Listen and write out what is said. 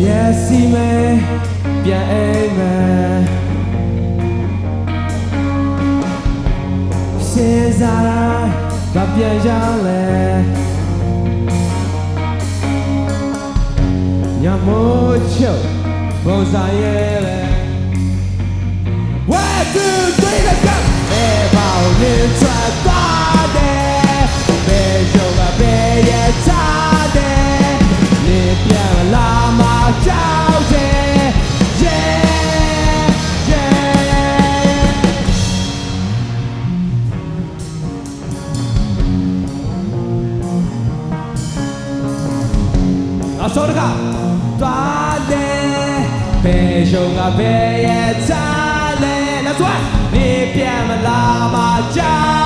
မျက်စိမဲ့ပြန်အိမ်မယ်စဉ်းစားတိုင်းဘာပြန်ရလဲညမို့ချုပ်ပုံစံရဲ့လေ 1 2 3 let's go ဘယ်ပေါင်းနေထွက်သွားတယ်ဘယ်ရုံကဘယ်ရထားတယ်နေပြန်လာမှကြောက်တယ် yeah yeah အစောတကသွားတယ်ဘယ်ရုံကဘယ်ရထားလဲ Let's go နေပြန်လာမှကြောက်